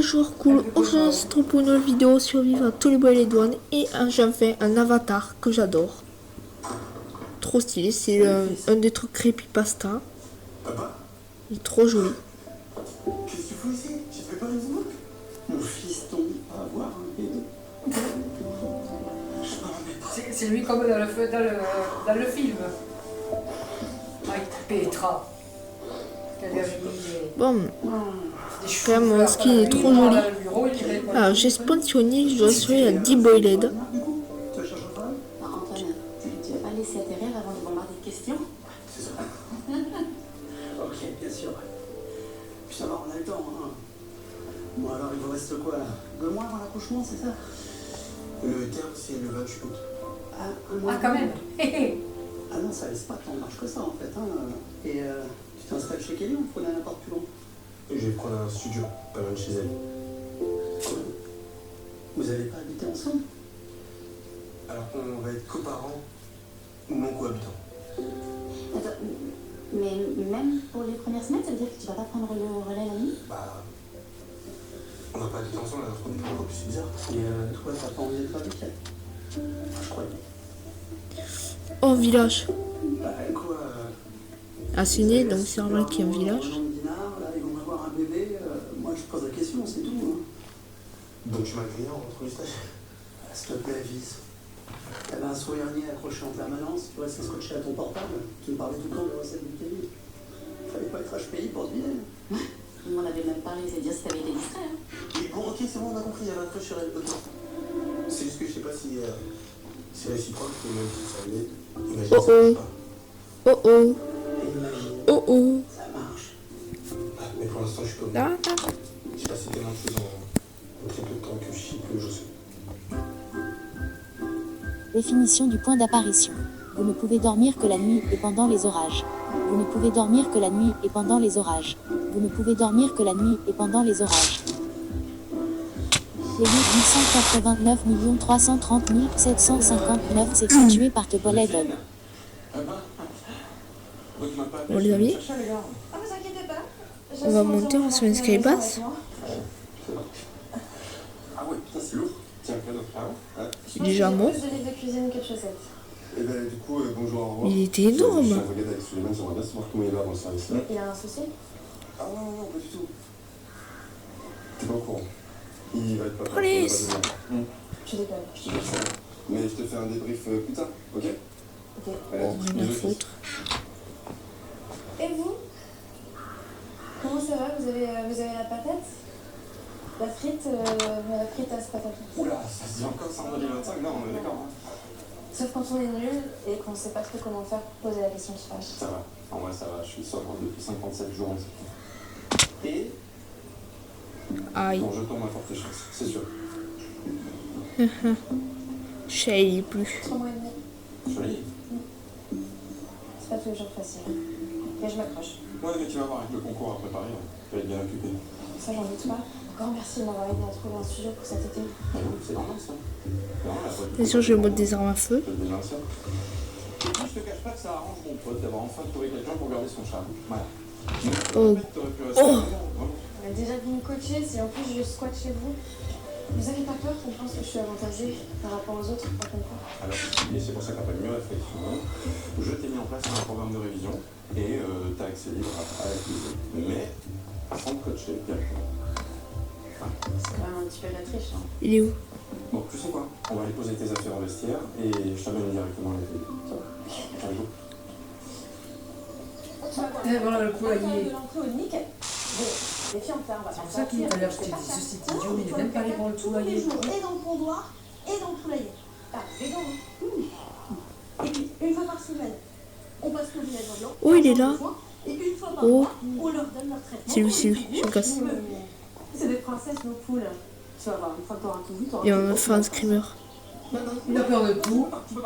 Bonjour cool, aujourd'hui on se retrouve pour une nouvelle vidéo sur Vivre à tous les bois et les douanes et j'ai fait un avatar que j'adore. Trop stylé, c'est un des trucs creepypasta. Il est trop joli. Qu'est-ce que tu fous ici? Tu te fais pas les mots? Mon fiston va avoir un bébé. C'est lui comme dans le film. Avec Petra. Bon, quand même, ce qui est trop joli. Alors j'ai sponsorisé, je dois sauver à 10 boiled. Antoine, tu vas pas laisser atterrir avant de bombarder de questions? C'est ça. Ok, bien sûr. Puis ça va, on a le temps. Hein. Bon alors, il vous reste quoi là? 2 mois avant l'accouchement, c'est ça? Le terme, c'est le 28 août. Ah, quand même. Ah non, ça laisse pas tant de marche que ça en fait. Hein. Et tu t'installes chez Kelly ou vous prenez un appart plus long? Je vais prendre un studio, pas loin de chez elle. Vous avez pas habité ensemble? Alors on va être coparents ou non cohabitants. Attends, mais même pour les premières semaines, ça veut dire que tu vas pas prendre le relais la nuit? Bah... On n'a pas habité ensemble, alors qu'on est pas encore plus, c'est bizarre. Et toi, t'as pas envie d'être avec elle? Je croyais. Oh, village. Bah quoi Assigné, donc c'est normal qu'il y ait un village. Là, ils vont avoir un bébé. Moi, je pose la question, c'est tout. Hein. Donc tu m'as grillé en rentrant du stage? S'il te plaît, Vis. T'avais un sourire-nier accroché en permanence, tu vois, c'est scotché à ton portable. Tu me parlais tout le temps de recettes du pays. Fallait pas être HPI pour deviner. On m'en avait même parlé, c'est dire si t'avais été distrait. Hein. Et bon, ok, c'est bon, on a compris, il y avait un crush sur elle. Ok. C'est juste que je sais pas si c'est réciproque, ou même si ça l'est. Imagine Oh ça marche pas. Oh oh. Imagine, Oh oh. ça marche. Ah, mais pour l'instant, je suis comme... Ah, ah. J'ai passé tellement de choses en très peu de temps que je sais plus où je suis. Définition du point d'apparition. Vous ne pouvez dormir que la nuit et pendant les orages. Vous ne pouvez dormir que la nuit et pendant les orages. Vous ne pouvez dormir que la nuit et pendant les orages. Les 889 330 759 s'est fait tuer par Teboledon. Bon les amis, on va monter, on va sur une skybass. Ah ouais, putain, c'est lourd. Tiens, cadeau. Ah ouais? Il est déjà mort. Et ben du coup, bonjour, au revoir. Il était énorme. Je suis en regard avec Suleiman, j'aimerais bien savoir comment il va dans le service là. Il a un souci? Ah non, pas du tout. T'es pas au courant. Il va être pas Police. Je déconne. Je te fais. Mais je te fais un débrief plus tard, ok? Ok. Allez, Oh, rien à bisous, foutre. Et vous? Comment ça va? Vous avez la patate? La frite à ce patate. Oula, ça se dit encore ça en 2025? Non, on est d'accord. Hein. Sauf quand on est nul et qu'on sait pas trop comment faire pour poser la question qui fâche. Ça va, en vrai ça va, je suis sobre depuis 57 jours en septembre. Et Aïe. bon, je tombe à forte chance, c'est sûr. Chez il est plus. 3 mois et demi. Joli. C'est pas tous les jours facile. Mais je m'accroche. Ouais, mais tu vas voir avec le concours à préparer, tu vas être bien occupé. Ça, j'en doute pas. Encore merci de m'avoir aidé à trouver un studio pour cet été. Ah oui, c'est normal ça. Bien sûr, je vais mettre des armes à feu. Et puis je te cache pas que ça arrange mon pote d'avoir enfin trouvé quelqu'un pour garder son charme. Voilà. Oh. Oh. On a déjà venu me coacher, si en plus je squatte chez vous. Vous avez pas peur qu'on pense que je suis avantagée par rapport aux autres au concours? Alors, c'est pour ça que t'as pas de mieux réflexion. Je t'ai mis en place un programme de révision et t'as accès libre à l'utiliser. Mais sans te coacher directement. C'est quand même un petit peu de la triche, hein. Il est où? Bon, tu sais quoi? On va aller poser tes affaires au vestiaire et je t'amène directement à la télé. Ça va? Allez, go. Voilà le poulailler. De l'entrée au nickel. Les filles, on va C'est pour ça qu'il tout à l'heure, je t'ai dit, ceci dit, idiot, il est même pas allé pour le poulailler. Et dans le pondoir, et dans le poulailler. Ah, les dents. Et puis, une fois par semaine, on passe le village blanc. Oh, il est là. Et une fois par Oh. mois, on leur donne leur traitement. C'est lui, je me casse. C'est des princesses, nos poules. Tu vas voir, une fois que t'auras tout vu, t'auras Il va me faire un screamer. Il a peur de tout. Je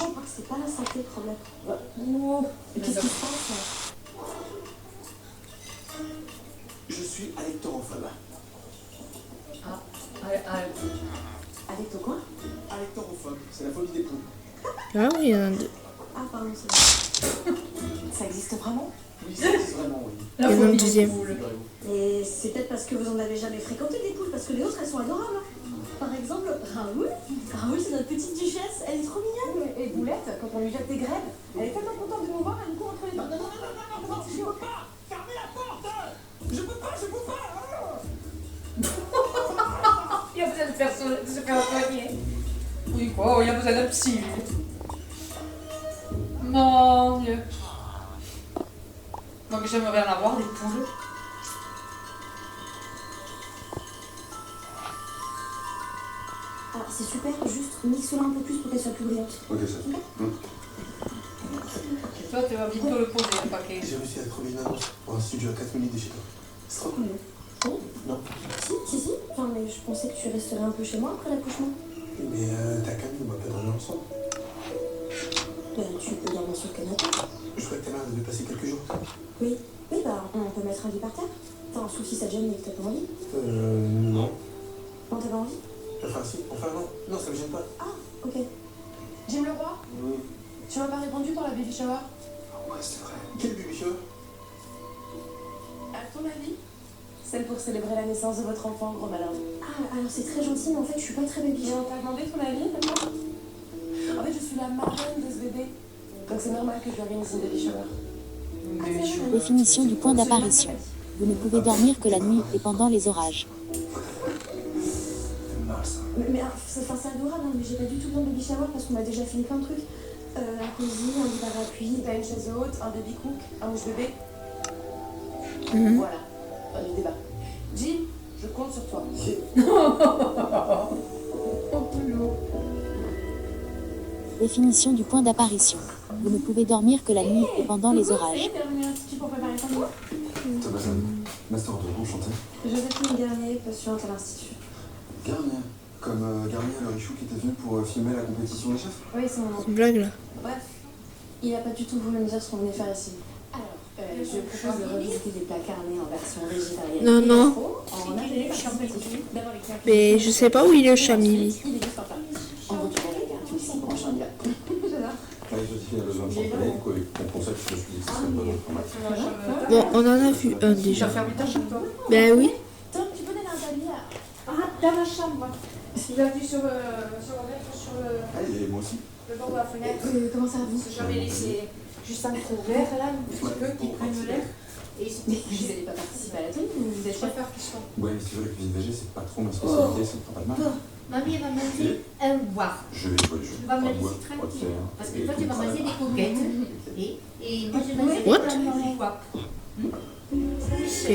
crois que c'est pas la santé le problème. Oh, mais qu'est-ce qui se passe? Je suis alectorophobe. Ah, allez. Avec ton quoi? Alectorophobe, c'est la phobie des poules. Ah oui, il y en a deux. Ah, pardon, c'est bon. Ça existe vraiment? Oui, ça existe vraiment, oui. Il y en a un deuxième. Et c'est peut-être parce que vous en avez jamais fréquenté des poules, parce que les autres elles sont adorables. Par exemple, Raoul. Raoul, c'est notre petite duchesse, elle est trop mignonne. Et Boulette, quand on lui jette des graines, elle est tellement contente de nous voir, elle nous court entre les dents. Non, je peux pas. Fermez la porte. Je peux pas. Il y a besoin de se faire soigner. Oui, quoi, il y a besoin d'un psy. Mon Dieu. Donc j'aimerais en avoir des poules. Alors c'est super, juste mixe-la un peu plus pour qu'elle soit plus brillante. Ok, ça. Toi, tu vas bientôt le poser, le paquet. J'ai réussi à trouver une annonce pour un studio à 4 minutes de chez toi. C'est trop cool, non? Oh. Non. Si. Enfin, mais je pensais que tu resterais un peu chez moi après l'accouchement. Mais ta Camille, on va pas dormir ensemble. Tu peux dormir sur le canapé. Je crois que ta mère devait passer quelques jours. Oui, bah on peut mettre un lit par terre. Enfin, sauf si ça te gêne mais que t'as pas envie. Non. Non, t'as pas envie? Enfin, si. Enfin, non. Non, ça me gêne pas. Ah, ok. Jim Leroy, Oui. tu m'as pas répondu pour la baby shower. Ouais, c'est vrai. Quel baby shower? À ton avis? Celle pour célébrer la naissance de votre enfant, gros malin. Ah, alors c'est très gentil, mais en fait, je suis pas très baby. Et on t'a demandé ton avis, d'accord? En fait, je suis la marraine de ce bébé. Donc c'est normal que je lui organise une baby shower. Définition du point d'apparition. Vous ne pouvez dormir que la nuit et pendant les orages. C'est mal, ça. Mais c'est adorable, hein, mais j'ai pas du tout besoin de baby shower parce qu'on a déjà fini plein de trucs. Un cosy, un lit parapluie. T'as une chaise haute, un baby cook, un mouche-bébé. Mhm. Voilà, pas de débat. Jim, je compte sur toi. Définition du point d'apparition. Vous ne pouvez dormir que la nuit et pendant les orages. T'es revenu à l'Institut pour préparer ton cours? Thomas, Master 2, enchanté. Joséphine Garnier, postulante à l'Institut. Garnier. Comme Garnier le Richou qui était venu pour filmer la compétition des chefs. Oui, c'est mon nom. C'est une blague là. Bref, il a pas du tout voulu me dire ce qu'on venait faire ici. Alors, je propose de revisiter des plats carnés en version végétarienne. Non, non. En atelier par compétition. D'abord les plats. Mais je sais pas où il est le chat Mimi. Il est juste en plat. En retour, les gars, tu me sais comment je suis en J'adore. Là, Joséphine a besoin de champignons, quoi, et mon concept, je me suis dit que ce serait une bonne information. Bon, on en a vu un déjà. Ferme ta chambre, toi. Ben oui. Tom, tu peux donner un tablier à... Ah, dans ma chambre. Il a vu sur le Ah, et moi aussi. bord de la fenêtre. Comment ça va vous? J'avais laissé juste un trou vert là, un petit peu qui prenne l'air. Et Mais vous n'allez pas participer à la tenue, vous êtes chef. chauffeur qui sont. Ouais, mais si tu veux, la cuisine végé, c'est pas trop ma spécialité, ça ne fera pas de mal. Mamie, elle va manger un boire. Je vais jouer le jeu. Tu vas me Pas de laisser boire, tranquille. pas de fer, Parce que et toi, tu tout vas ça. manger des coquettes. Et moi, je vais manger What? des wap. Ok.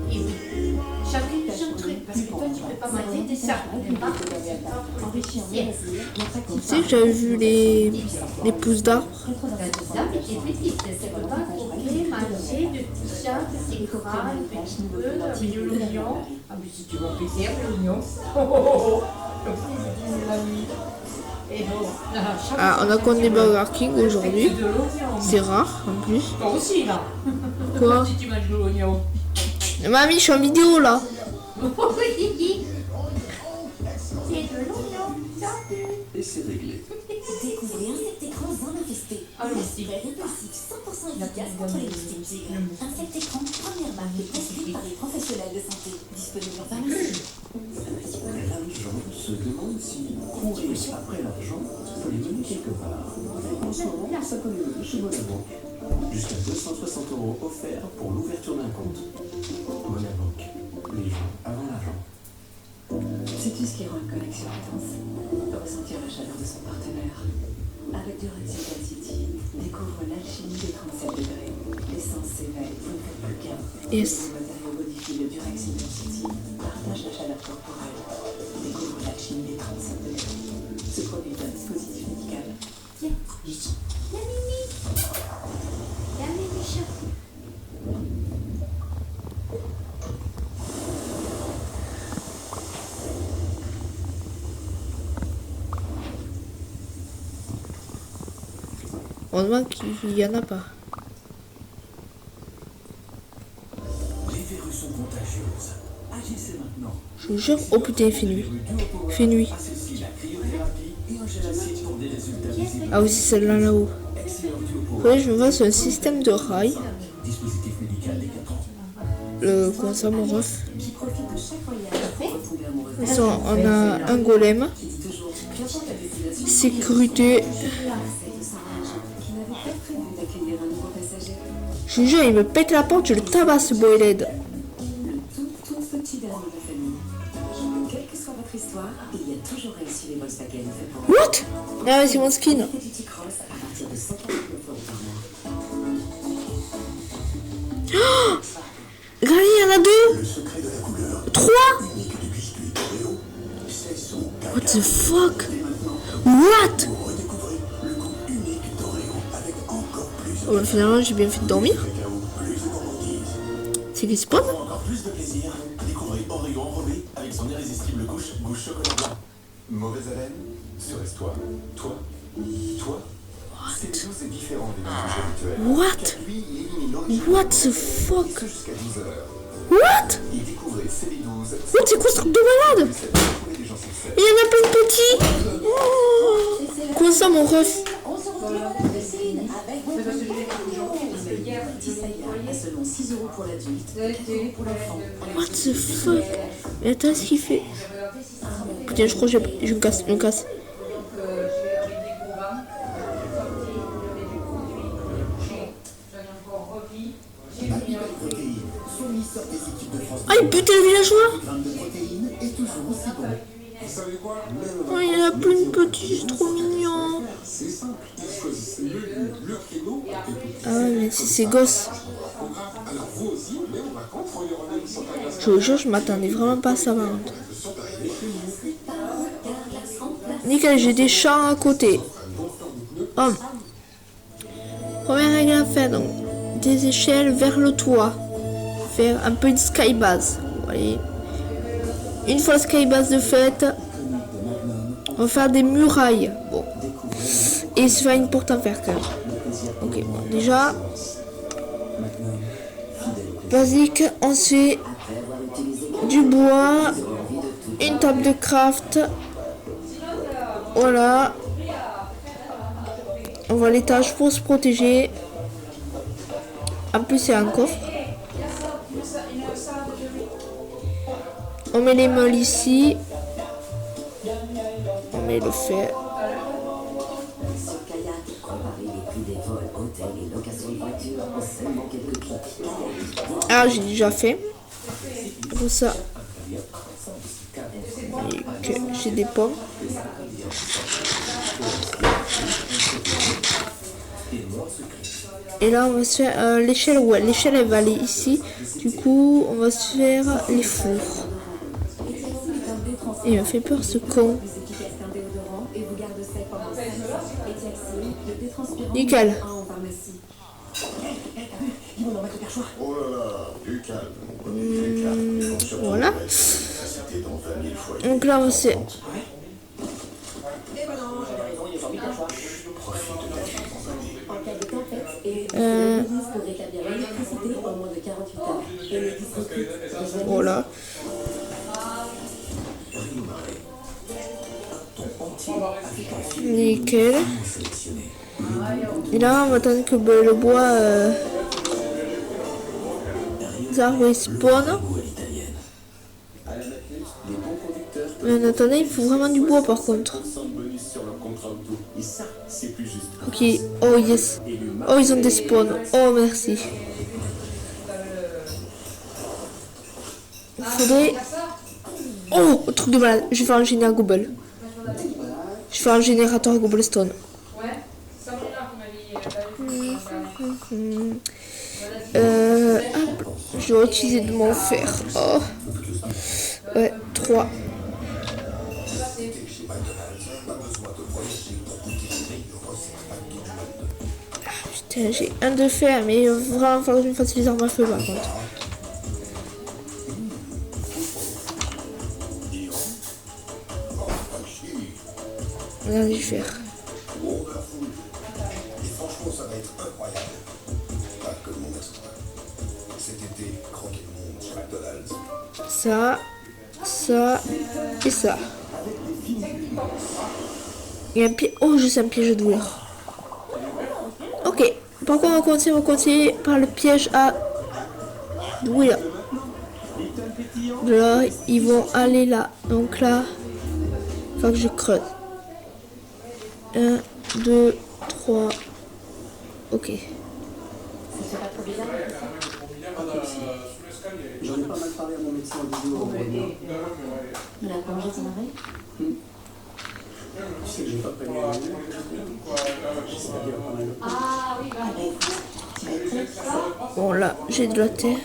Et oui. Chacune son truc. Parce que toi, tu peux pas manger de ça. Enrichi en plaisir, notre Tu activité. sais que j'avais vu les pousses d'arbres. La table est petite. Tu peux pas couper, manger de tout ça. C'est gras, le petit peu, avec de l'oignon. Ah, mais si tu vas péter l'oignon. Comme ça, ils disent la nuit. Et bon, Ah, on a qu'on des Burger King aujourd'hui. de l'oignon. C'est rare en plus. Toi aussi, là. Quoi? Si tu manges de l'oignon. Mamie, je suis en vidéo là. Oui. C'est de l'oignon. Ça. Et c'est réglé. Découvrez Insecte Écran Zone Infestée. Ah oui, si. Répulsif 100% efficace contre les moustiques. Insecte Écran, première marque prescrite par les professionnels de santé. Disponible en pharmacie. L'argent se demande si courir après l'argent peut les mener quelque part. En ce moment, ça connaît le chez Monabanque. Jusqu'à 260 € offerts pour l'ouverture d'un compte. Monabanque, les gens avant l'argent. Sais-tu ce qui rend une connexion intense? Ressentir la chaleur de son partenaire. Avec Durex City, découvre l'alchimie des 37 degrés. L'essence s'éveille, vous ne faites plus qu'un. Yes. Le matériau modifié de Durex City partage la chaleur corporelle. Découvre l'alchimie des 37 degrés. Ce produit est un dispositif médical. Tiens, ici. La Mimi. La Mimi chat. Heureusement qu'il y en a pas. Les verrues sont contagieuses. Agissez maintenant. Je vous jure, oh putain, il fait nuit. Il fait nuit. Associe la cryothérapie et un gel acide pour des résultats visibles. Ah aussi celle-là là-haut. Excellent duo pour Faudrait que je me fasse un système de rails. dispositif médical des 4 comment ça, mon ref. qui profite de chaque voyage pour retomber amoureux. Ça, on a un golem. Qui dit toujours j'apporte la destination. Sécurité. C'est de sa rage, qui n'avait pas prévu d'accueillir un nouveau passager. Je te jure, il me pète la porte, je le tabasse, ce boy-led. Le tout petit dernier de famille. Quelle que soit votre histoire, il y a toujours réussi les Volkswagen faits pour What? Ah ouais, c'est mon skin. Duty Cross à partir de 149 € par mois. Oh, regardez, il y en a deux. Le secret de la couleur Trois. unique du biscuit Oreo, c'est son What the fuck? Et maintenant, What? vous redécouvrez le goût unique d'Oreo avec encore plus Oh, bah, finalement, j'ai bien fait de dormir. de cacao, plus de gourmandise. C'est qui spawn? Pour encore plus de plaisir, découvrez Oreo enrobé avec son irrésistible gouche chocolat blanc. Mauvaise haleine? Serait-ce toi? Toi? Toi? Cette chose est différente des mélanges habituels. What? Car lui, il élimine l'origine What de the l'oreo, fuck? et ce jusqu'à 12 heures. What? Il découvrait CB12. What, c'est quoi ce truc de malade? Les gens sont Il y en a plein de petits. Oh. Comment ça, mon ref? On se retrouve à la piscine avec C'est parce que je l'ai fait aujourd'hui, parce que hier, Petit Saya à seulement 6 € pour l'adulte. c'était Pour l'enfant. What the fuck? Mais attends, ce qu'il fait. Putain, je crois que je me casse, je me casse. Protéines, fournisseur des équipes de France Ah, il bute le villageois. grammes de protéines est toujours aussi bon. Vous savez quoi? Oh, il y en a plein de petits, c'est trop mignon. C'est simple. Vous choisissez le créneau et Ah ouais, mais c'est ces gosses. programme. Alors vous aussi, mais en vacances, on y revient sans agression. Je vous jure, je m'attendais vraiment pas à ça, par contre. Nickel, j'ai des champs à côté. Oh. Première règle à faire, donc des échelles vers le toit. Faire un peu de skybase. Vous voyez. Une fois le skybase de fait, on va faire des murailles. Bon. Et se faire une porte en fer quand même. Ok, bon, déjà. Basique, on se fait du bois, une table de craft. Voilà. On voit l'étage pour se protéger. En plus, c'est un coffre. On met les meules ici. On met le fer. Sur Kayak, comparer les prix des vols, hôtels et locations de voitures en seulement quelques clics. Ah, j'ai déjà fait. Comme ça. Et que j'ai des pommes. Et là, on va se faire l'échelle. Ouais, l'échelle, elle va aller ici. Du coup, on va se faire les fours. Et il m'a fait peur, ce con. Nickel. Oh là là, du calme. Voilà. Donc là, on se... Voilà. Nickel. Et là, on va attendre que le bois... les arbres spawn. Mais en attendant, il faut vraiment du bois par contre. Ok, oh yes. Oh, ils ont des spawns. Oh, merci. Il faudrait... Oh, truc de malade. Je vais faire un générateur Google. Je vais faire un générateur Googlestone. Hop, je vais utiliser de mon fer. Oh. Ouais, 3. Putain, j'ai un de fer, mais il va vraiment falloir que je me fasse les armes à feu par contre. Regardez, je vais faire. Et franchement, ça va être incroyable. Pas que le monde restera. Cet été, croquer le monde chez McDonald's. Ça, ça et ça. Il y a un piège. Oh, juste un piège de douleur. Ok. Par contre, on va continuer par le piège à douleur. De là, ils vont aller là. Donc là, il faut que je creuse. 1, 2, 3. Ok. Ça fait pas trop bizarre J'en ai pas mal parlé à mon médecin en vidéo. Il a plongé ton mari? Tu sais que j'ai pas prévu. J'essaie de dire pas mal. Ah oui, bah écoute, tu vas être très fort. Bon là, j'ai de la terre.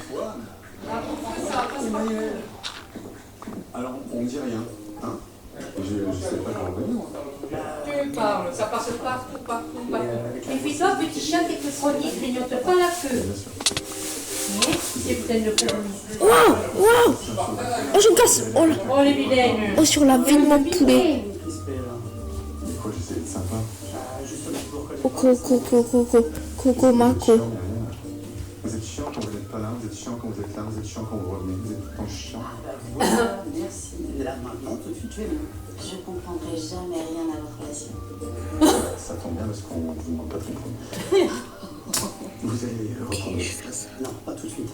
Alors, on dit rien, hein? Je sais pas comment revenir. Tu parles, ça passe partout, partout, partout. Méfie-toi, petit chat qui te chronique, grignote pas la queue. Bien sûr. Mais c'est plein de fourmis. Waouh, waouh. Oh, je casse. Oh là. Oh les vilaines. Oh, sur la vie de mon poulet. Des fois, j'essaie d'être sympa. Coco, Marco. Vous êtes chiant quand vous n'êtes pas là, vous êtes chiant quand vous êtes là, vous êtes chiant quand vous revenez, vous êtes tout le temps chiant. Voilà, merci. Là, maintenant, tout de suite, tu es bon. Je comprendrai jamais rien à votre relation. Ça tombe bien parce qu'on ne vous demande pas de comprendre. Vous allez reprendre. Non, pas tout de suite.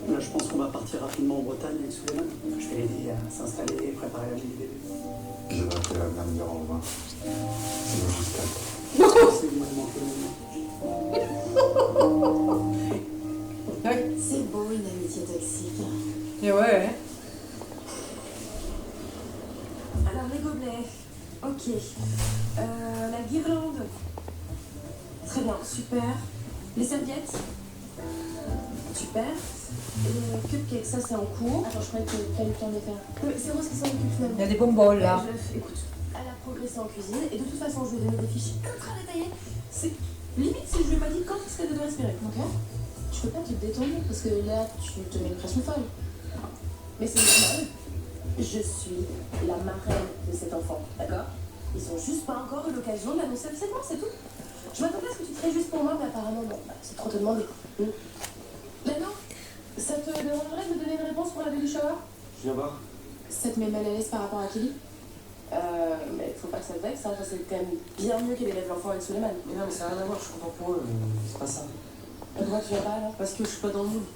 Là, je pense qu'on va partir rapidement en Bretagne avec Souleymane. Je vais l'aider à s'installer et préparer la vie des bébés. Je vais appeler la dame de au revoir. C'est juste calme. C'est moi, manqué le moment. C'est beau une amitié toxique. Et ouais. Alors les gobelets, ok. La guirlande. Très bien, super. Les serviettes. Super. Et le cupcake, ça c'est en cours. Attends, je croyais que tu allais le temps de les faire. Mais c'est Rose qui s'en occupe finalement. Il y a des bonbons là. Écoute, elle a progressé en cuisine et de toute façon je lui ai donné des fichiers ultra détaillés. C'est limite si je lui ai pas dit quand est-ce qu'elle devait respirer, ok? Tu peux pas te détendre parce que là tu te mets une pression folle. Mais c'est normal. Je suis la marraine de cet enfant, d'accord? Ils ont juste pas encore eu l'occasion de l'annoncer officiellement, c'est tout. Je m'attendais à ce que tu te ferais juste pour moi, mais apparemment non, c'est trop te demander. Maintenant, ça te dérangerait de me donner une réponse pour la baby shower? Je viens voir. Ça te met mal à l'aise par rapport à Kelly? Mais faut pas que ça te vexe, hein, c'est quand même bien mieux qu'elle élève l'enfant avec Souleymane. Mais non, mais ça n'a rien à voir, je suis content pour eux. C'est pas ça. Pourquoi tu viens pas alors? Parce que je suis pas dans le mood.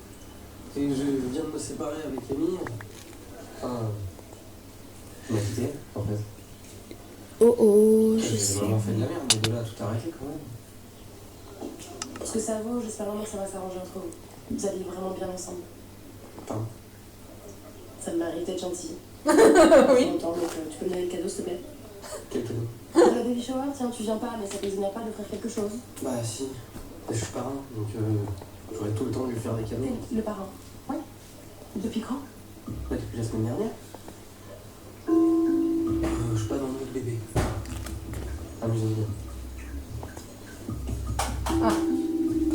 Et je viens de me séparer avec Amy. Enfin. Tu m'as quitté, en fait. Oh, je J'ai sais. vraiment fait de la merde, mais de là à tout arrêter quand même. Ce que ça vaut, j'espère vraiment que ça va s'arranger entre vous. Vous allez vraiment bien ensemble. Pardon. Ça me mérite d'être gentil. Oui. Longtemps, donc tu peux me donner le cadeau s'il te plaît. Quel cadeau? Pour la baby shower, tiens, tu viens pas, mais ça t'étonnerait pas d'offrir quelque chose. Bah si. Je suis parrain, donc j'aurais tout le temps de lui faire des cadeaux. Le parrain. Ouais. Depuis quand? Bah, depuis la semaine dernière. Je suis pas dans le mood bébé. Amusez-vous bien. Ah.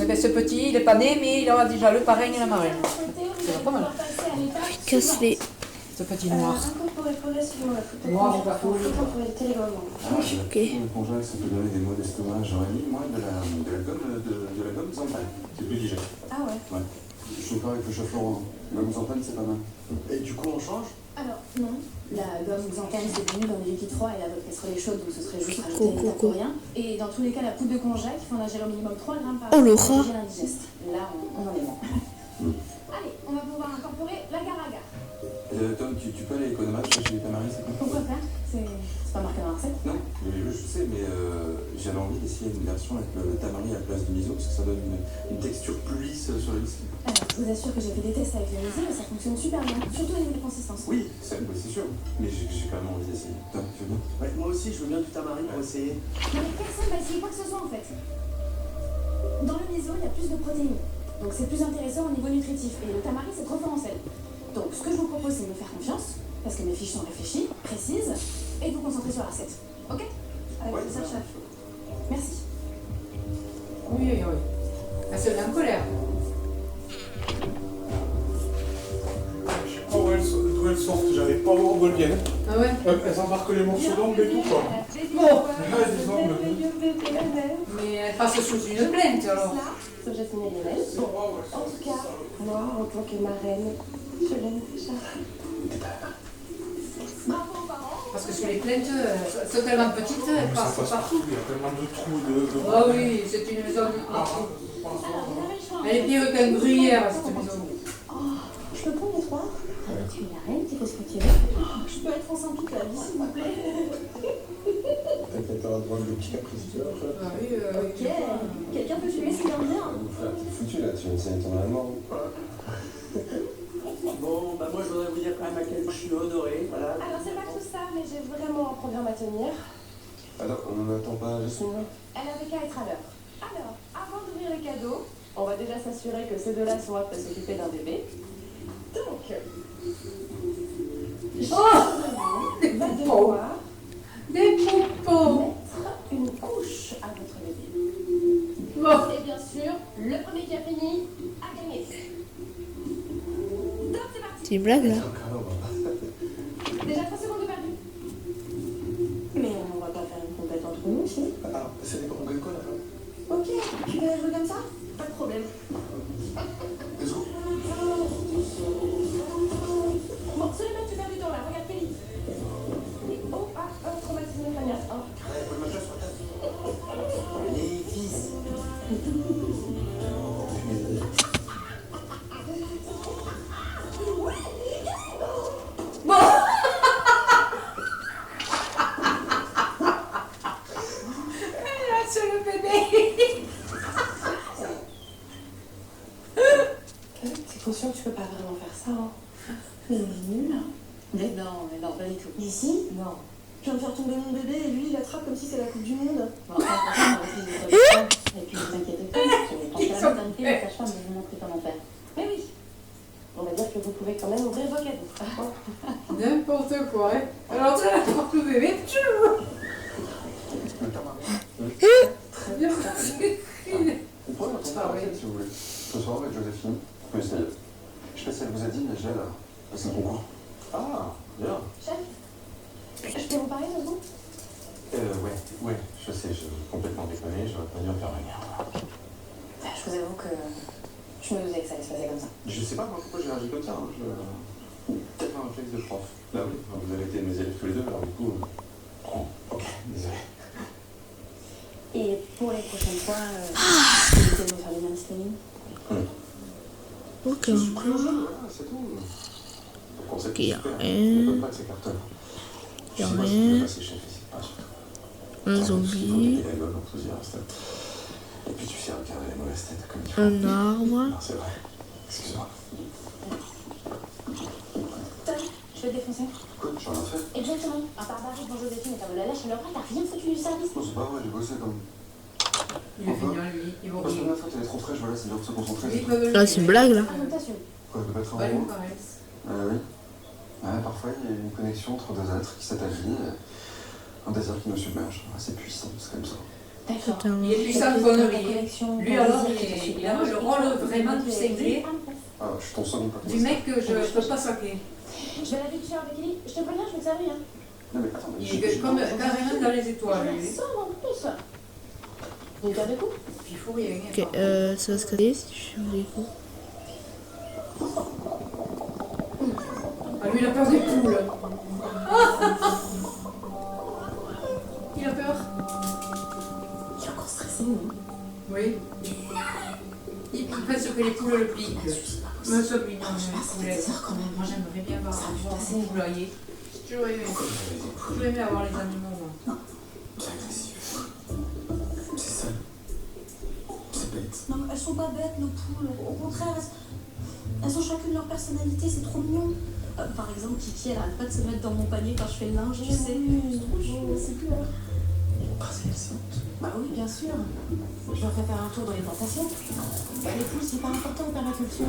Eh ben, ce petit, il est pas né, mais il aura déjà le parrain et la marraine. C'est pas mal. Il casse les. Ce petit noir. Noir ou pas fou. Ok. Le conjoint, ça peut donner des maux d'estomac. J'aurais mis, moi, de la gomme Zantan. C'est plus digeste. Ah ouais? Ouais. Je suis d'accord avec le chef Laurent. La gomme Zantan, c'est pas mal. Et du coup, on change? Alors, non. La gomme Xanthane, c'est venu dans du liquide froid et la votre casserole est chaude, donc ce serait juste rajouter une étape pour rien. Et dans tous les cas, la poudre de konjac, il faut en ingérer au minimum 3 grammes par Oh, le pour rat. protéger l'indigeste. Là, on en est bon. Allez, on va pouvoir incorporer l'agar-agar. Tom, tu peux aller à Economat chercher les tamaris, c'est quoi? Pourquoi faire? C'est pas marqué dans la recette? Non, je sais, mais j'avais envie d'essayer une version avec le tamari à la place du miso, parce que ça donne une texture plus lisse sur le whisky. Alors, je vous assure que j'ai fait des tests avec le miso et ça fonctionne super bien, surtout au niveau des consistances. Oui, c'est sûr, mais j'ai quand même envie d'essayer. Tom, tu veux bien? Ouais, moi aussi, je veux bien du tamarin pour essayer. Non mais personne va essayer quoi que ce soit en fait. Dans le miso, il y a plus de protéines. Donc c'est plus intéressant au niveau nutritif. Et le tamari, c'est trop fort en sel. Donc ce que je vous propose, c'est de me faire confiance, parce que mes fiches sont réfléchies, précises, et de vous concentrer sur la recette. Ok? Avec Ouais, ça, chef. Merci. Oui, oui, oui. Elle se met en colère. Je sais pas d'où elles sortent, j'arrive pas à voir d'où elles viennent. Ah ouais? Elles embarquent les morceaux d'ongles et tout quoi. Bon. Des ongles. Mais elle passe sous une plainte alors. Sauf Jasmine et Lionel. Bon, en tout cas, moi, en tant que marraine, je l'aime déjà. Bravo aux parents. Parce que sur les plaintes, elles sont tellement petites, elles Ça passent passe partout. partout, il y a tellement de trous de... Ah oui, c'est une maison. Alors, vous avez le choix. Elle est pire qu'un gruyère, cette maison. Oh, je peux prendre les trois? peut être ensemble toute la vie, s'il vous plaît. T'as un droit de petit caprice, tu vois. Ah oui, Ok. Quelqu'un peut fumer, c'est bien bien. Frère, t'es foutu là, tu viens de signer ton allemand. Bon, bah moi je voudrais vous dire quand même à quel point je suis honoré, voilà. Alors, c'est pas tout ça, mais j'ai vraiment un programme à tenir. Alors, on n'attend pas Jasmine là? Elle avait qu'à être à l'heure. Alors, avant d'ouvrir les cadeaux, on va déjà s'assurer que ces deux-là sont aptes à s'occuper d'un bébé. Donc, va devoir Des poupons. mettre une couche à votre bébé. Bon. Et bien sûr, le premier qui a fini a gagné. Donc, c'est parti. C'est une blague là. Déjà 3 secondes de perdu. Mais on va pas faire une compète entre nous, si? Alors, ça dépend, on gagne quoi là? Ok, tu veux jouer comme ça? Pas de problème. Let's go. Bon, Suleiman, tu perds du temps là, regarde Kelly. Oh, traumatisme crânien. Oh. Ouais, faut le match sur la table. Les fils. Sur le bébé. T'es conscient que tu peux pas vraiment faire ça, hein? Mais on est nul. Mais non, pas du tout. Mais si? Non. Je viens de faire tomber mon bébé et lui il attrape comme si c'est la Coupe du Monde. Bon, enfin, on va essayer de faire ça. Et puis, ne vous inquiétez pas, je pense que la maternité ne sache pas me vous montrer comment faire. Mais oui. On va dire que vous pouvez quand même ouvrir vos cadeaux. N'importe quoi. Hein. Elle est en train d'attraper le bébé. Très bien. On pourrait retourner à la retraite si vous voulez. Ce soir avec Joséphine, on peut essayer. Je sais pas si elle vous a dit, mais je l'aide à passer le concours. Ah, bien. Chef, je peux vous parler de vous? Ouais, je sais, j'ai complètement déconné, j'aurais pas dû intervenir. Je vous avoue que je me doutais que ça allait se passer comme ça. Je sais pas moi pourquoi j'ai réagi comme ça, hein. Peut-être un réflexe de prof. Bah oui, vous avez été mes élèves tous les deux, alors du coup... Oh, ok, désolé. Et pour les prochaines fois, évitez de me faire les mêmes spelling. Ok, Je suis encore. plus jeune, voilà, c'est tout. Donc on sait que Ok, super, rien. on ne peut pas que ça cartonne. Je sais pas si tu veux passer chef ici. Ah, Un zombie. Et puis tu sais regarder les mauvaises têtes comme il faut. Un arbre. Non, c'est vrai. Excuse-moi. Je vais te défoncer. Quoi, j'ai rien fait? Exactement. À part Barry devant Joséphine et faire de la lâche à leur t'as rien foutu du service. Oh, c'est pas vrai, j'ai bossé comme... Il est mignon, lui. Il va Parce que ma faute, elle est trop fraîche, voilà, c'est dur de se concentrer. Ah, c'est une blague là. Ah, donc t'assumes. Quoi, de pas être Pas lui, amoureux? pareil. Oui. Ouais, parfois, il y a une connexion entre deux êtres qui s'établit, un désir qui nous submerge. Ouais, c'est puissant, c'est comme ça. D'accord. Putain. Il est puissant de connerie. Lui alors, il a le rôle vraiment du cinglé, Ah, je suis ton second pote. du mec que je peux pas sacrer. Je vais à la vie du chien avec Ellie. Je te préviens, je vais te servir. Non, mais attends, mais Il est comme carrément dans les étoiles, lui. Ça en plus. Une paire de coups. Puis il faut rien. Ok, ça va se casser si je fais des coups. Ah, lui, il a peur des poules. Il a peur. Il est encore stressé, non? Oui. Il pense que les poules le piquent. Mais c'est mignon, les poulettes. Moi, j'aimerais bien avoir un poulailler. J'ai toujours aimé avoir les animaux, moi. C'est agressif. C'est sale. C'est bête. Non, elles sont pas bêtes nos poules. Au contraire, elles ont chacune leur personnalité, c'est trop mignon. Par exemple, Kiki, elle arrête pas de se mettre dans mon panier quand je fais le linge, tu sais. C'est trop chou, c'est plus là. Parce qu'elle saute. Bah oui, bien sûr. Je leur fais faire un tour dans les plantations. Bah, les poules, c'est pas important en permaculture.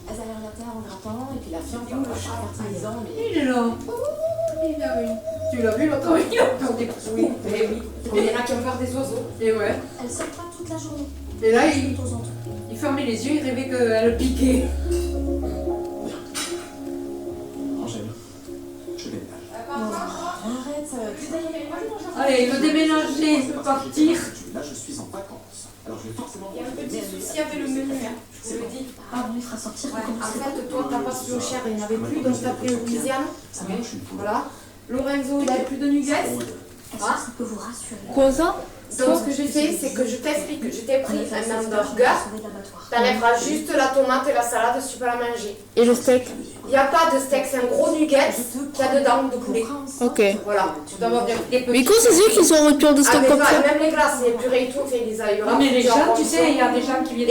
Elles aèrent la terre en grattant, et puis la fiente, on le chat fertilisant, mais... Il est là. Il a vu. Tu l'as vu l'autre, il a peur des poules. Oui, mais oui. Mais il y en a qui ont peur des oiseaux. Et ouais. Elles sortent pas toute la journée. Et là, De temps en temps. il fermait les yeux, il rêvait qu'elle le piquait. Angèle, je déménage. Arrête, tu sais, Allez, il veut déménager, il peut partir. Là, je suis en vacances. Alors, je vais forcément... Il y a un petit souci avec le menu, hein, je vous le dis. Ah bon, il fera sortir. Ouais, en fait, toi, t'as pas pris au cher, il n'y en avait plus, donc t'as pris le Louisiane. Ça marche une poule. Voilà. Lorenzo, il n'avait plus de nuggets. Est-ce que ça peut vous rassurer? Quoi ça? Donc ce que j'ai fait, c'est que je t'explique que je t'ai pris un hamburger, t'enlèveras juste la tomate et la salade si tu peux la manger. Et le steak? Il n'y a pas de steak, c'est un gros nugget qu'il y a dedans de poulet. Ok. Voilà, tu dois avoir bien les petits. Mais comment ça se fait qu'ils ont rupture de stock comme ça? Même les glaces, les purées et tout, fait des aïeux. Non mais les gens, tu sais, il y a des gens qui viennent...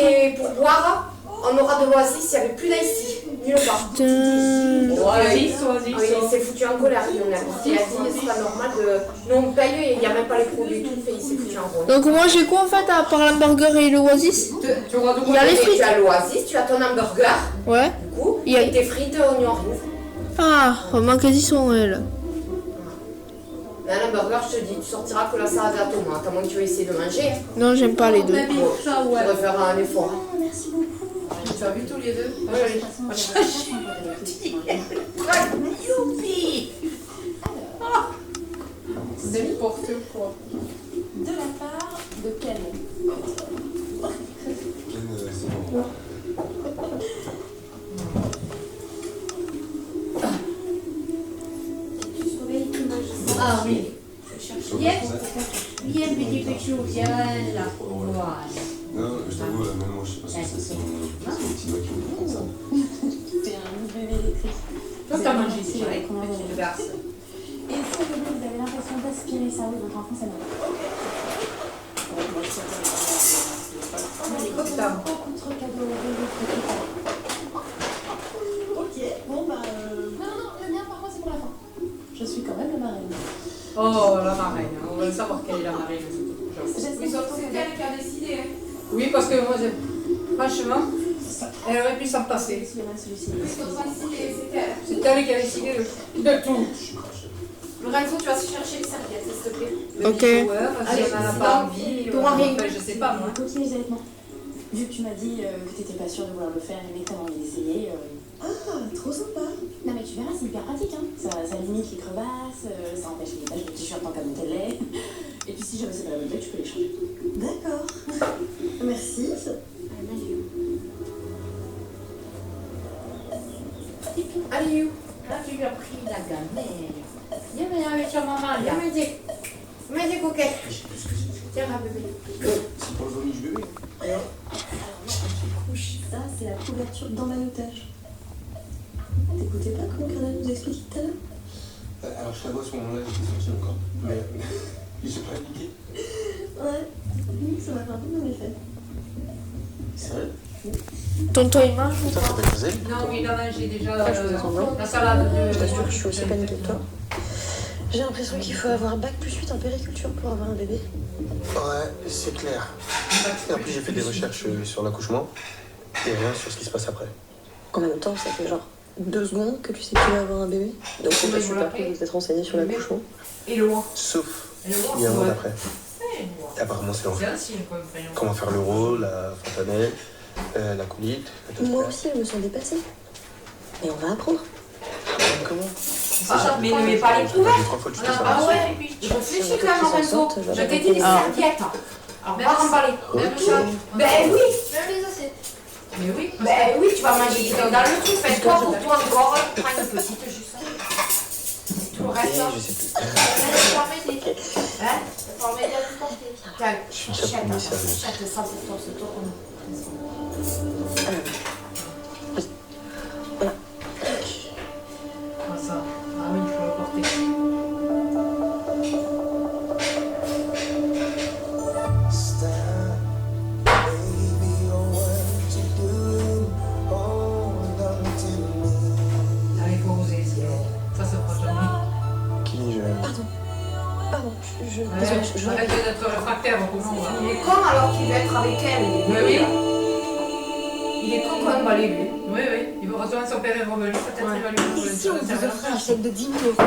Et pour boire, on aura de l'oasis, il n'y avait plus d'ice. Nulle part. Oasis. Oui, il s'est foutu en colère, Lionel. Il a dit, c'est pas normal de... Nous on paye et il n'y a même pas les produits et tout, il s'est foutu en rôle. Donc moi j'ai quoi en fait à part l'hamburger et le Oasis? Il y a les frites. Tu as l'oasis, tu as ton hamburger. Ouais. Du coup, il y a tes frites oignons rouges. Ah, remarque qu'elles y sont elles. Mais un hamburger, je te dis, tu sortiras que la salade à tomate, à moins que tu veux essayer de manger. Non, j'aime pas les deux. Tu devrais faire un effort. Merci beaucoup. Tu as vu tous les deux? Youpi! N'importe quoi. De la part de Ken. Ah oui. Bien petit pécho, viens là. Voilà. Non, je t'avoue, même moi, je sais pas ce que c'est mon petit doigt qui me prend ça. T'es un bébé électrique. Toi, t'as mangé c'est déjà, vrai. comment tu te garces? Et si au début vous avez l'impression d'aspirer ça, oui, votre enfant ça va. Beaucoup de trucs à Ok, bon bah. Non, le mien par contre c'est pour la fin. Je suis quand même la marraine. Oh, la marraine, on va savoir quelle est la marraine. Oui, sauf que c'est elle qui a décidé. Hein. Oui, parce que moi, franchement, elle aurait pu s'en passer. C'est elle. C'est elle qui a décidé de tout. Lorenzo, tu vas se chercher les serviettes, s'il te plaît. Ok. Allez, on n'en a pas envie. Je sais pas, moi. Continue les allaitements. Vu que tu m'as dit que t'étais pas sûre de vouloir le faire, mais t'as envie d'essayer. Ah, trop sympa. Non mais tu verras, c'est hyper pratique, hein. Ça limite les crevasses, ça empêche les taches de t-shirt en cas de lait. Et puis si jamais c'est pas la bonne taille, tu peux les changer. D'accord. Merci. Allez, Là, tu lui as pris la gamelle. Viens avec ta maman, là. mets des coquettes. Tiens, bébé. C'est pour le vomi du bébé. Ça, c'est la couverture d'emmaillotage. T'écoutais pas comment Carla nous expliquait tout à l'heure? Alors, je t'avoue, à ce moment-là, j'étais sorti encore. Mais j'ai pas appliqué. Ouais, ça m'a fait un peu de effet. C'est vrai? Tonton il mange ou Ça pas? fait plaisir. Non, oui, il a mangé déjà la salade de... Je t'assure que je suis aussi paniquée que toi. J'ai l'impression qu'il faut avoir bac plus 8 en périculture pour avoir un bébé. Ouais, c'est clair. Et en plus, j'ai fait des recherches sur l'accouchement et rien sur ce qui se passe après. En même temps, ça fait genre 2 secondes que tu sais que tu vas avoir un bébé. Donc c'est pas super cool de t'être renseigné sur l'accouchement. Et le roi. Sauf, Et le roi, il y a un c'est monde vrai. après. Apparemment, c'est l'enfer. C'est ainsi, quoi, voyons. Comment faire l'euro, la fontanelle, la coulite, la toast. Moi aussi, je me sens dépassée. Et on va apprendre. Comment? Mais ne mets pas les couverts. J'ai 3 fois le tuto, ça Ah va. ouais, je réfléchis quand même, Lorenzo. Je t'ai dit des serviettes. Alors, va remballer. Ben oui. Même les assiettes. Mais oui. Ben oui, tu vas manger dans le truc. Fais-toi pour toi encore. Prends une petite juste. Tout le reste. Je sais plus. Pour m'aider. Hein? Pour m'aider à tout porter. Tiens, Je suis déjà promis sérieux. chèque ça pour toi, c'est toi qu'on a. Ah, ça. Ah oui, il faut le porter. Ah, il faut oser, sinon ça se fera jamais. Qui je... Pardon, je... Ouais, Désolée, je... arrête d'être réfractaire au comment on va. Il est con alors qu'il va être avec elle. Mais oui. Il est con comme balai, lui. Oui, oui. Il va retourner son père est revenu. Peut-être il va lui Et si on vous offrait un chèque de 10 000 €, à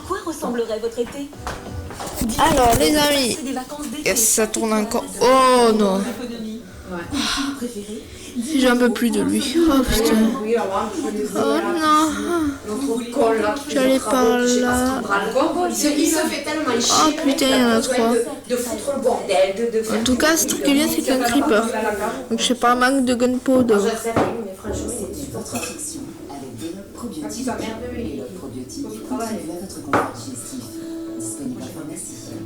quoi ressemblerait votre été? Alors les amis, C'est des vacances d'été. yes, ça tourne encore. Oh non, Préféré. j'en peux plus de lui. Oh putain. Oui, alors, je les Oh non. L'autre col là. J'allais par là. Il se fait tellement chier. Oh putain, il y en a 3. De foutre le bordel, de faire. En tout cas, ce truc qui est bien, c'est qu'il y a un creeper. Donc je sais pas, manque de gunpowder. Je sais, mais franchement, c'est super. Votre infection avec des lots probiotiques. Petit va merde, Les lui. lots probiotiques contribuent à votre confort digestif. disponible en pharmacie.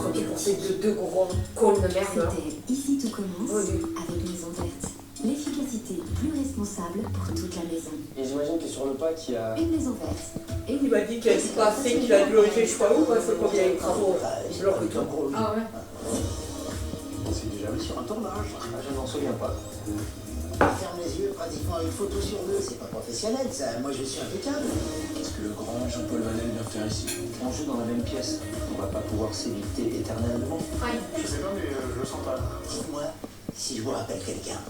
Quand tu pensais de deux gros cons de merde. C'était Ici tout commence avec Maison Verte. L'efficacité plus responsable pour toute la maison. Et j'imagine que sur le pack, il y a... Une maison verte. Et Il m'a dit qu'il a dit pas assez, qu'il a glorifié je sais pas où, il faut combien il y a les travaux. Je leur retourne. Ah ouais. On s'est déjà mis sur un tournage. Je m'en souviens pas. Ferme les yeux, pratiquement une photo sur deux, c'est pas professionnel ça, moi je suis impeccable. Qu'est-ce que le grand Jean-Paul Vanel vient faire ici? On joue dans la même pièce. On va pas pouvoir s'éviter éternellement. Je sais pas, mais je le sens pas. Dites-moi, si je vous rappelle quelqu'un.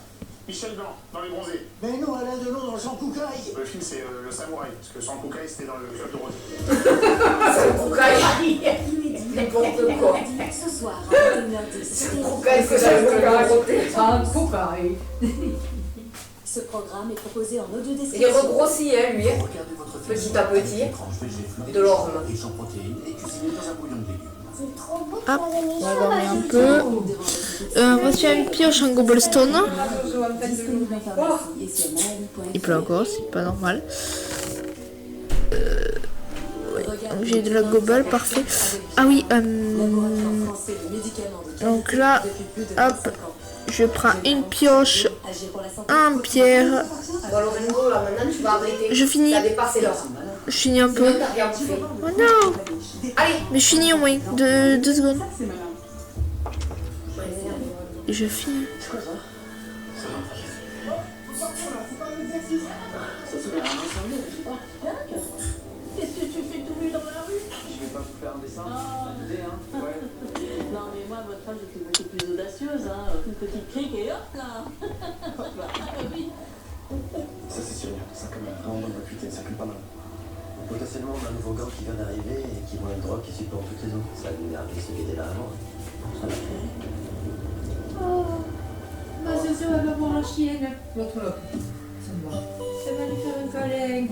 Michel Blanc, dans Les Bronzés. Mais non, Alain Delon dans le Sans-Coucaille. Le film, c'est Le Samouraï, parce que Sans-Coucaille, c'était dans le club de rôti. C'est le Koukaï. N'importe quoi. ce soir, à 21h10. C'est le Koukaï que j'avais raconté. Un Koukaï. Ce programme est proposé en audio Il est description. regrossi, hein, lui. Regardez votre film. Petit à petit. Et de l'orme. Riche en protéines et cuisiné dans un bouillon de légumes. Hop, on va dormir un peu. Voici une pioche en cobblestone. Disponible en pharmacie et sur maladie.fr. Il pleut encore, c'est pas normal. Ouais, donc j'ai de la gobble, parfait. Ah oui, donc là, hop, je prends une pioche, un pierre. Bon, Lorenzo, là, maintenant, tu vas arrêter. Je finis. T'as dépassé l'heure. Je finis un peu. Sinon, t'as rien fait. Oh non! Allez. Mais je finis au moins, deux secondes. Et je finis. Qu'est-ce que tu fais tout nu dans la rue? Je vais pas vous faire un dessin. Non mais moi à votre âge j'étais beaucoup plus audacieuse, hein. Une petite crique et hop là. Hop là. Oui. Ça c'est sûr, ça quand même vraiment bonne réputé, ça pue pas mal. Potentiellement on a un nouveau gang qui vient d'arriver et qui vend une drogue qui supplante toutes les autres. Ça va lui arriver ceux qui étaient là avant. Oh, ma sœur va pas voir la chienne. L'autre là. Ça me va. Ça va lui faire un câlin.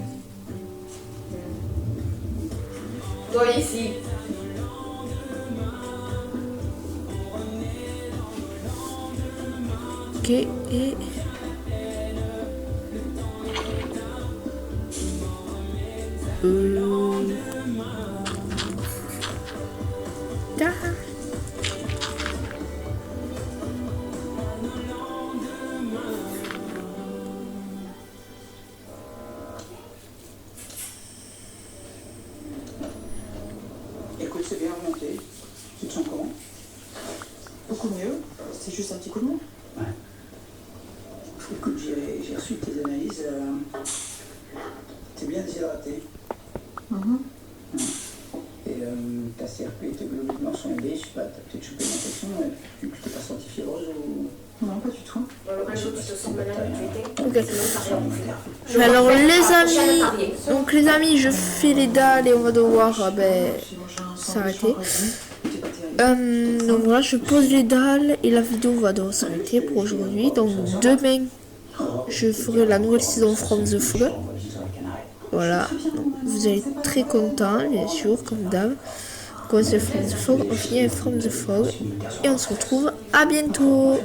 Toi ici. Ok, et... Ah. Écoute, c'est bien remonté. Tu te sens comment? Beaucoup mieux. C'est juste un petit coup de mou. Ouais. Écoute, j'ai reçu tes analyses. T'es bien déshydraté. Et ta CRP et tes globules blancs sont élevés. Je sais pas, t'as peut-être chopé une infection. Tu t'es pas sentie fiévreuse ou... Non, pas du tout. Bon, Lorenzo, tu te sens malade, tu étais. Ok. Sinon, t'as rien fait. Alors les amis, donc les amis, je fais les dalles et on va devoir s'arrêter. Donc voilà, je pose les dalles et la vidéo va devoir s'arrêter pour aujourd'hui. Donc demain, je ferai la nouvelle saison From the Fog. Voilà, donc, vous allez être très contents, bien sûr, comme d'hab. Comme c'est From the Fog, on finit avec From the Fog et on se retrouve à bientôt.